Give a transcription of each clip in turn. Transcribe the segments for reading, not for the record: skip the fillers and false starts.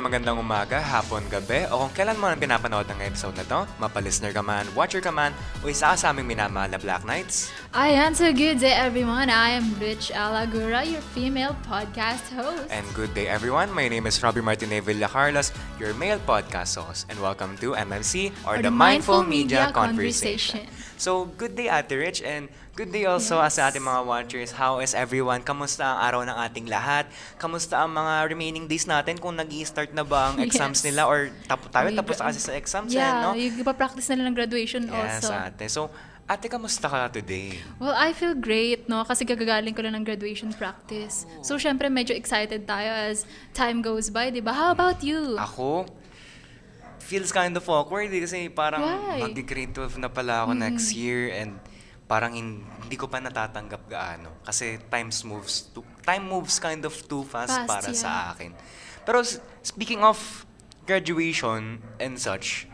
magandang umaga, hapon, gabi, o kung kailan mo nang pinapanood ng episode na to, mapa-listener ka man, watcher ka man, o isa ka sa aming minamahal na Black Knights. Ayan, so good day everyone. I am Rich Alagura, your female podcast host. And good day everyone, my name is Robbie Martinez Villacarlos, your male podcast host, and welcome to MMC, or the Mindful Media Conversation. So, good day Ate Rich, and good day also sa ating mga watchers. How is everyone? Kamusta ang araw ng ating lahat? Kamusta ang mga remaining days natin kung nag-i-start na ba ang exams nila? Or tapos na kasi sa exams, no? Yung ipapractice na lang ng graduation also. Yes, ate. So, ate, kamusta ka today? Well, I feel great, no? Kasi gagagaling ko lang ng graduation practice. So, syempre, medyo excited tayo as time goes by, di ba? How about you? Ako? Feels kind of awkward kasi parang mag-grade 12 na pala ako next year and parang hindi ko pa natatanggap gaano kasi time moves kind of too fast para sa akin. Pero speaking of graduation and such,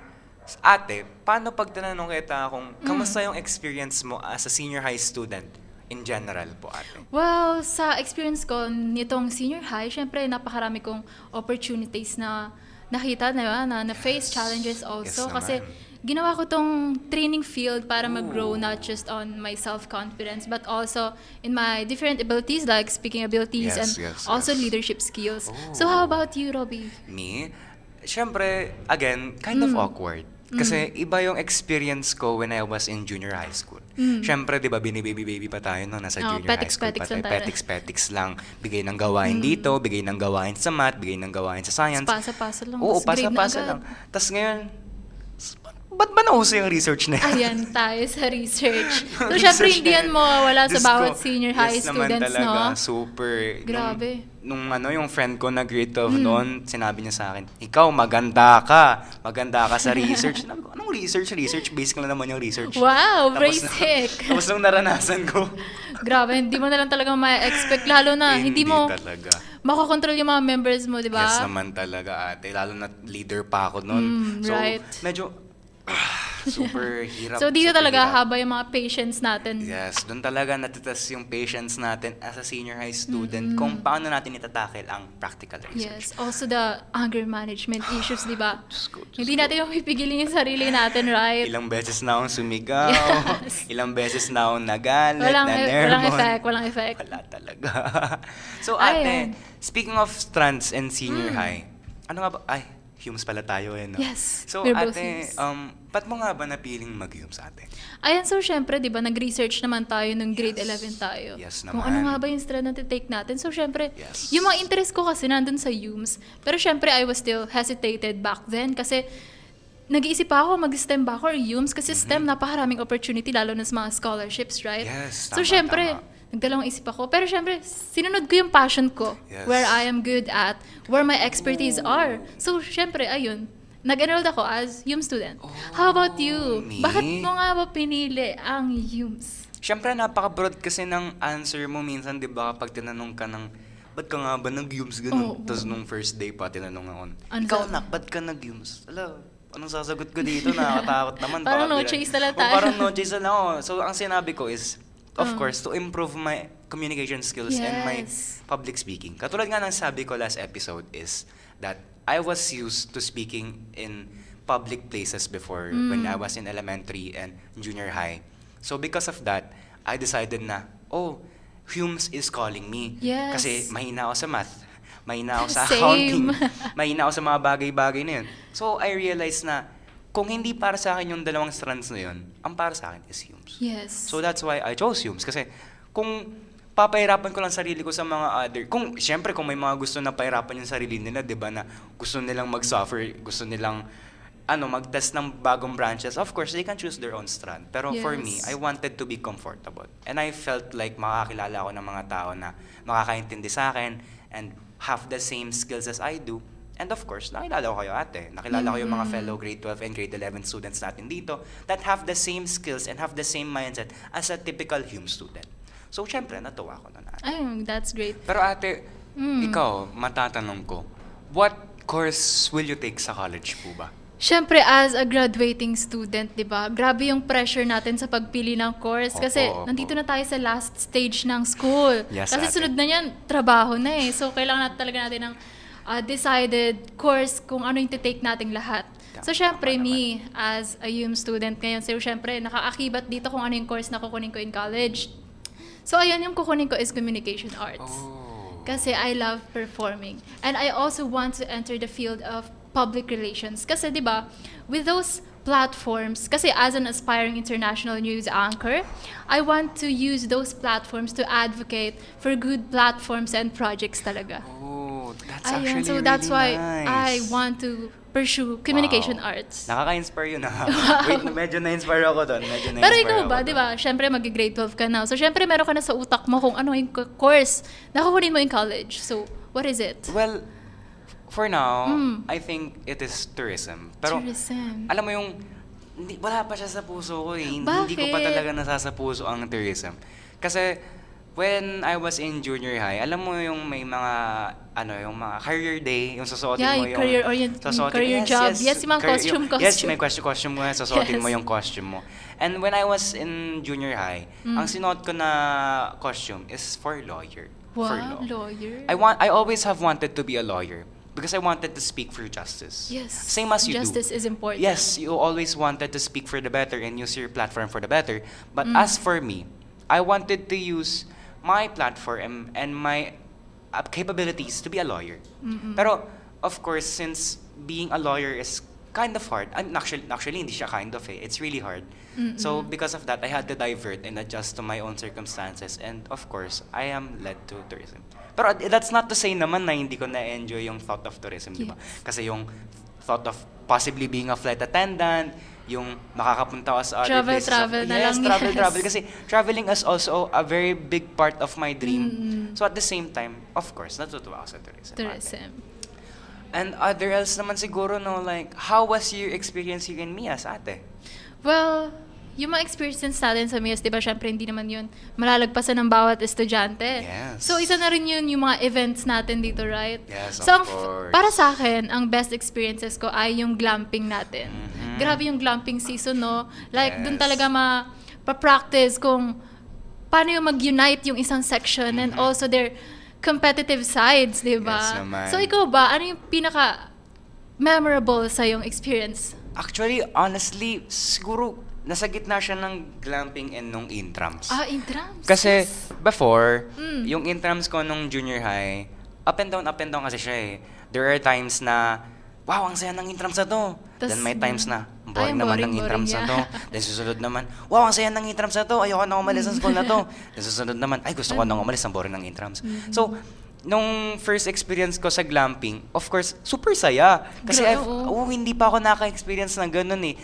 ate, paano pag tinanong kita kung kamusta yung experience mo as a senior high student in general po, ate? Well, sa experience ko nitong senior high, syempre napakarami kong opportunities na nakita na face challenges also. Yes, kasi ginawa ko tong training field para mag-grow not just on my self-confidence but also in my different abilities like speaking abilities and also leadership skills. So how about you, Robbie? Me? Siyempre, again, kind of awkward. Kasi iba yung experience ko when I was in junior high school. Siyempre, di ba, bini-baby pa tayo nung nasa junior high school pa tayo. Petiks lang. Bigay ng gawain dito, bigay ng gawain sa math, bigay ng gawain sa science. Pasa-pasa lang. Oo, pasa-pasa lang. Tapos ngayon, ba't ba nauso yung research na yan? Ayan, tayo sa research. So, syempre, hindi yan mawawala sa bawat senior high students, talaga, no? Super. Grabe. Yung friend ko na grade 12 noon, sinabi niya sa akin, ikaw, maganda ka sa research. Sinabi ko, anong research? Research, basic lang naman yung research. Wow, basic. Tapos nung naranasan ko. Grabe, hindi mo na lang talaga ma-expect. Lalo na, hindi mo talaga makakontrol yung mga members mo, di ba? Yes naman talaga, ate. Lalo na leader pa ako noon. So, right. medyo super hirap. So, dito talaga haba yung mga patience natin. Yes, doon talaga natitas yung patience natin as a senior high student kung paano natin itatakil ang practical research. Yes, also the anger management issues, di ba? Hindi natin yung pipigilin yung sarili natin, right? Ilang beses na akong sumigaw, ilang beses na akong nagalit, na-nervous. Walang effect. Wala talaga. So, ate, speaking of strands and senior high, ano nga ba? Humes pala tayo no? Yes, so, we're both ate, Humes. ba't mo nga ba napiling mag-Humes, ate? Ayan, so syempre, di ba, nag-research naman tayo nung grade 11 tayo. Yes Kung naman. ano nga ba yung strand na take natin. So syempre, yung mga interest ko kasi nandun sa Humes. Pero syempre, I was still hesitated back then kasi nag-iisip pa ako, mag-STEM ba ako or Humes? Kasi STEM, napakaraming opportunity, lalo na sa mga scholarships, right? Yes, so syempre, nagdalawang isip ako. Pero syempre, sinunod ko yung passion ko. Yes. Where I am good at, where my expertise are. So syempre, ayun, nag-enrolled ako as Humes student. How about you? Me? Bakit mo nga ba pinili ang Humes? Siyempre, napaka-broad kasi ng answer mo minsan, di ba, kapag tinanong ka ng, ba't ka nga ba nag-Humes ganun? Tapos nung first day pa, tinanong ako, ikaw nak, ba't ka nag-Humes? Ala, anong sasagot ko dito? Nakakatakot naman. Parang no chase na lang tayo. Parang no chase na lang ako. So, ang sinabi ko is, of course, to improve my communication skills and my public speaking. Katulad nga ng sabi ko last episode is that I was used to speaking in public places before when I was in elementary and junior high. So because of that, I decided na, Humes is calling me. Yes. Kasi mahina ako sa math, mahina ako sa accounting, mahina ako sa mga bagay-bagay na yun. So I realized na kung hindi para sa akin yung dalawang strands na yun, ang para sa akin is Humes. Yes. So that's why I chose Humes. Kasi kung papahirapan ko lang sarili ko sa mga other, siyempre kung may mga gusto na pahirapan yung sarili nila, di ba, na gusto nilang mag-suffer, gusto nilang mag-test ng bagong branches, of course, they can choose their own strand. Pero for me, I wanted to be comfortable. And I felt like makakilala ako ng mga tao na makakaintindi sa akin and have the same skills as I do. And of course, nakilala ko kayo, ate. Nakilala ko yung mga fellow grade 12 and grade 11 students natin dito that have the same skills and have the same mindset as a typical Humes student. So, syempre, natuwa ko na ate. Ay, that's great. Pero ate, ikaw, matatanong ko, what course will you take sa college po ba? Siyempre, as a graduating student, di ba, grabe yung pressure natin sa pagpili ng course. Kasi nandito na tayo sa last stage ng school. Yes, kasi ate. sunod na yan, trabaho na eh. So, kailangan talaga natin ng decided course kung ano yung take nating lahat. So, syempre, me, as a UM student ngayon, so, syempre, nakaakibat dito kung ano yung course na kukunin ko in college. So, ayun, yung kukunin ko is Communication Arts. Kasi I love performing. And I also want to enter the field of public relations. Kasi, di ba, with those platforms, kasi as an aspiring international news anchor, I want to use those platforms to advocate for good platforms and projects talaga. Oh, that's Ayun, actually so that's really why nice. I want to pursue communication arts. Nakaka-inspire yun ha. Wait, medyo na-inspire ako doon. Pero ikaw ba, di ba, syempre mag-grade 12 ka na. So syempre meron ka na sa utak mo kung ano yung course na kukunin mo in college. So, what is it? Well, for now, I think it is tourism. Pero, Tourism. alam mo yung, wala pa siya sa puso ko eh. Hindi ko pa Bakit? talaga nasa puso ang tourism. Kasi, when I was in junior high, alam mo yung may mga, yung mga career day, yung susuotin mo yung... career job. Yes, yung mga costume. Yes, may costume mo, susuotin mo Yes. yung costume mo. And when I was in junior high, ang sinuot ko na costume is for lawyer. For Wow, law. lawyer. I always have wanted to be a lawyer because I wanted to speak for justice. Yes. Same as you Justice do. is important. Yes, you always wanted to speak for the better and use your platform for the better. But as for me, I wanted to use my platform and my capabilities to be a lawyer. Pero, of course, since being a lawyer is kind of hard, actually hindi siya kind of it's really hard. So, because of that, I had to divert and adjust to my own circumstances. And, of course, I am led to tourism. Pero that's not to say naman na hindi ko na-enjoy yung thought of tourism, di ba? Kasi yung thought of possibly being a flight attendant, yung makakapunta ka sa other places. Travel na lang. Travel. Kasi traveling is also a very big part of my dream. So at the same time, of course, natutuwa ako sa tourism. Tourism. And other else naman siguro, no, like, how was your experience here in MIAS, ate? Well, yung mga experiences natin sa MIAS, di ba, syempre hindi naman yun malalagpasan ng bawat estudyante. Yes. So, isa na rin yun yung mga events natin dito, right? Yes, So, of course. para sa akin, ang best experiences ko ay yung glamping natin. Grabe yung glamping season, no? Like, dun Yes. talaga pa-practice kung paano yung mag-unite yung isang section and also their competitive sides, di ba? Yes naman. So, ikaw ba, ano yung pinaka-memorable sa yung experience? Actually, honestly, siguro nasa gitna siya ng glamping and nung intrams. Intrams? Kasi before, yung intrams ko nung junior high, up and down kasi siya eh. There are times na, wow, ang saya ng intrams na to. Then may times na, boring naman ng intrams na to. Then susunod naman, wow, ang saya ng intrams na to. Ayoko na umalis ng school na to. Then susunod naman, ay gusto ko nang umalis, ang boring ng intrams. So, nung first experience ko sa glamping, of course, super saya. Kasi hindi pa ako naka-experience ng ganun eh.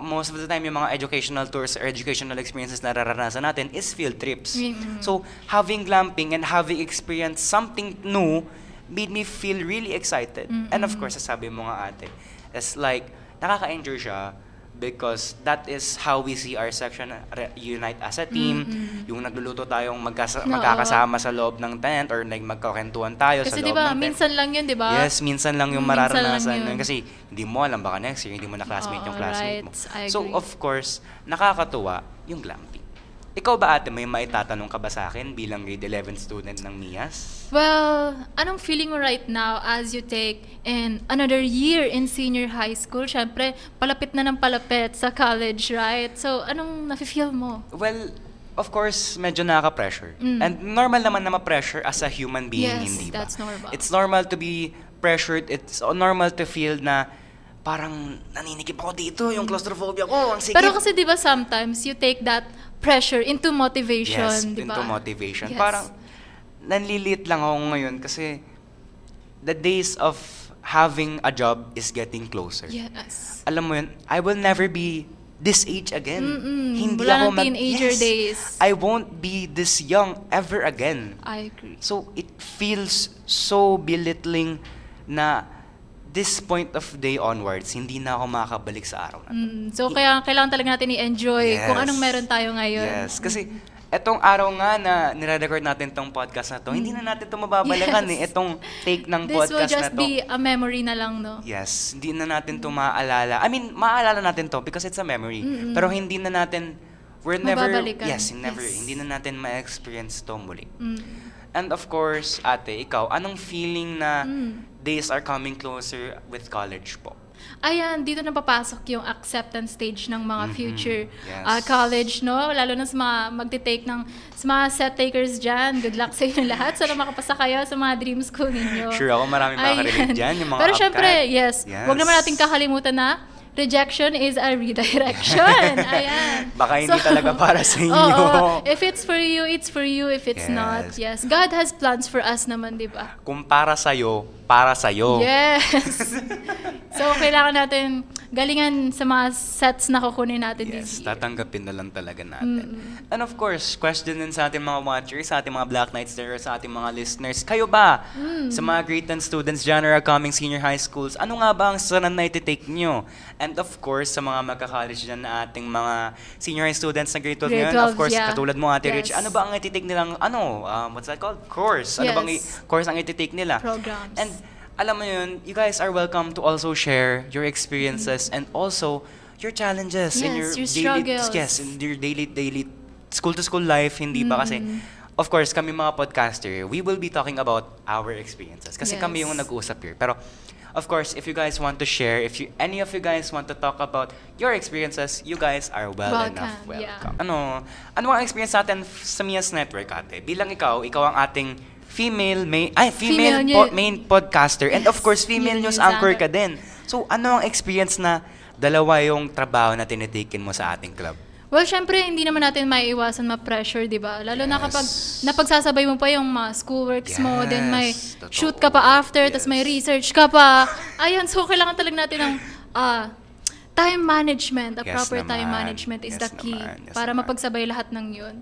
Most of the time, yung mga educational tours or educational experiences na nararanasan natin is field trips. So, having glamping and having experienced something new made me feel really excited. And of course, sasabi mo nga ate, it's like, nakaka-enjoy siya because that is how we see our section unite as a team. Yung nagluluto tayong magkakasama sa loob ng tent or like magkakentuhan tayo kasi sa loob diba, ng tent. minsan lang yun, di ba? Yes, minsan lang yung Minsan mararanasan lang yun. Kasi hindi mo alam, baka next year hindi mo na classmate yung classmate mo. I So, agree. of course, nakakatuwa yung glamping. Ikaw ba ate, may maitatanong ka ba sa akin bilang grade 11 student ng MIAS? Well, anong feeling mo right now as you take in another year in senior high school? Siyempre, palapit na ng palapit sa college, right? So, anong nafe-feel mo? Well, of course, medyo nakaka-pressure. And normal naman na ma-pressure as a human being, Yes, hindi ba? that's normal. It's normal to be pressured. It's normal to feel na parang naninikip ako dito, yung claustrophobia ko, ang sikip. Pero kasi 'di ba sometimes you take that pressure into motivation, Yes, 'di ba? into motivation. Yes. Parang nanlilit lang ako ngayon kasi the days of having a job is getting closer. Yes. Alam mo yun, I will never be this age again. Hindi Wala ako ng teenager days. I won't be this young ever again. I agree. So it feels so belittling na this point of day onwards, hindi na ako makakabalik sa araw na to. So kaya kailangan talaga natin i-enjoy kung Yes. anong meron tayo ngayon. Yes, kasi etong araw nga na nire-record natin tong podcast na to, hindi na natin to mababalikan Yes. etong take ng This will podcast just na to. be a memory na lang, no? Yes, hindi na natin to maaalala. I mean, maaalala natin to because it's a memory. Pero hindi na natin, we're never, Mababalikan. yes, never, Yes. hindi na natin ma-experience to muli. And of course, ate, ikaw, anong feeling na days are coming closer with college po? Ayan, dito na papasok yung acceptance stage ng mga future Yes. college, no? Lalo na sa mga magte-take sa mga set takers dyan. Good luck sa inyo lahat. Sana makapasa kayo sa mga dream school ninyo. Sure ako maraming makaka-relate Ayan. dyan, yung mga Pero upcut. syempre, yes. Huwag naman natin kakalimutan na rejection is a redirection. Ayan. Baka hindi talaga para sa inyo. Oo. If it's for you, it's for you. If it's Yes. not, yes. God has plans for us naman, di ba? Kung para sa'yo, para sa'yo. Yes. So, kailangan natin galingan sa mga sets na kukunin natin Yes, this year. tatanggapin na lang talaga natin. And of course, question din sa ating mga watchers, sa ating mga Black Knights there, sa ating mga listeners, kayo ba, sa mga grade 10 students dyan or upcoming senior high schools, ano nga ba ang saran na iti-take nyo? And of course, sa mga magka-college dyan na ating mga senior high students na grade 12 Grade ngayon, of 12, course, yeah. katulad mo, Ate Rich, Yes. ano ba ang iti-take nilang, what's that called? Course. Ano Yes. bang course ang iti-take nila? Programs. And alam mo yun, you guys are welcome to also share your experiences and also your challenges in your Yes, your daily, struggles. yes, in your daily school-to-school life, hindi ba? Kasi, of course, kami mga podcaster, we will be talking about our experiences. Kasi kami Yes. yung nag-uusap here. Pero, of course, if you guys want to share, any of you guys want to talk about your experiences, you guys are Welcome, enough yeah. welcome. Ano ang experience natin sa Mia's Network, ate? Bilang ikaw ang ating female main podcaster and of course female news anchor ka din. So ano ang experience na dalawa yung trabaho na tinitikin mo sa ating club? Well, syempre, hindi naman natin maiiwasan ma-pressure, di ba? Lalo na kapag Yes. napagsasabay mo pa yung mga schoolworks mo, then may Yes, totoo. shoot ka pa after, tas Yes. may research ka pa. Ayan, so kailangan talaga natin ng time management. Yes Proper time naman. management is Yes the key naman. Yes para naman. mapagsabay lahat ng yun.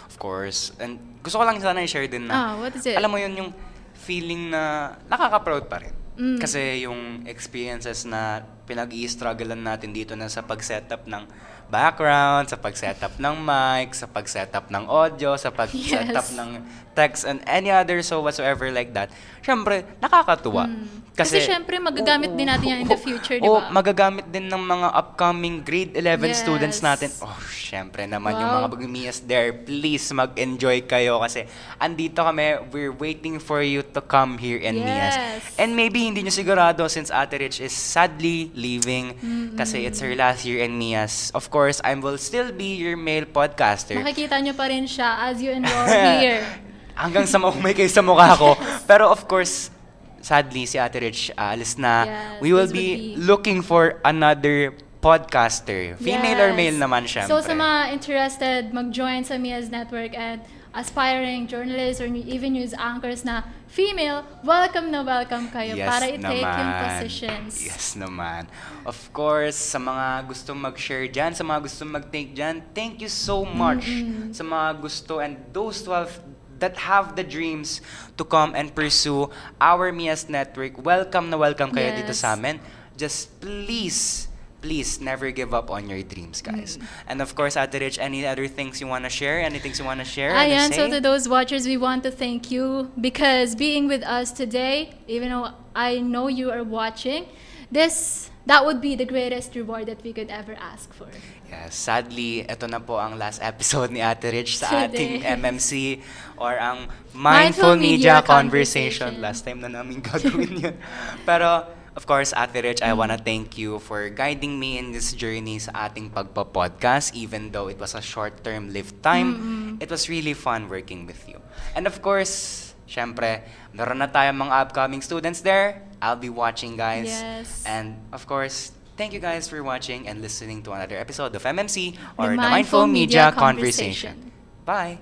Of course. And gusto ko lang sana i-share din na What is it? alam mo yun yung feeling na nakaka-proud pa rin. Kasi yung experiences na pinag-i-strugglean natin dito na sa pag-setup ng background, sa pag-setup ng mic, sa pag-setup ng audio, sa pag-setup Yes. ng text and any other so whatsoever like that. Syempre, nakakatuwa. Kasi syempre, magagamit din natin yan in the future, di ba? Magagamit din ng mga upcoming grade 11 Yes. students natin. Syempre naman yung Wow. mga Bagmias there, please mag-enjoy kayo kasi andito kami, we're waiting for you to come here in Mias. Yes. And maybe hindi nyo sigurado since Ate Rich is sadly leaving kasi it's her last year in Mias. Of course, I will still be your male podcaster. Makikita nyo pa rin siya as you enroll here. Hanggang sa maumay kayo sa mukha ko. Pero of course, sadly, si Ate Rich alis na. Yes, We will this be would be- looking for another podcaster. Female or Yes. male naman, syempre. So sa mga interested mag-join sa Mia's Network and aspiring journalists or even news anchors na female, welcome na welcome kayo Yes para i-take yung naman. positions. Yes naman. Of course, sa mga gustong mag-share dyan, sa mga gustong mag-take dyan, thank you so much sa mga gusto and those 12 that have the dreams to come and pursue our Mia's Network. Welcome na welcome kayo Yes. dito sa amin. Just please never give up on your dreams, guys. And of course, Ate Rich, any other things you want to share? Anything you want to share? Ayan, Say? so to those watchers, we want to thank you because being with us today, even though I know you are watching, that would be the greatest reward that we could ever ask for. Yes, sadly, ito na po ang last episode ni Ate Rich sa Today. ating MMC or ang Mindful Media Conversation. Last time na namin gagawin yun. Pero, of course, Ate Rich, I wanna thank you for guiding me in this journey sa ating pagpa-podcast. Even though it was a short-term lived time, it was really fun working with you. And of course, syempre, meron na tayong mga upcoming students there. I'll be watching, guys. Yes. And of course, thank you guys for watching and listening to another episode of MMC or The the Mindful Media Conversation. Bye!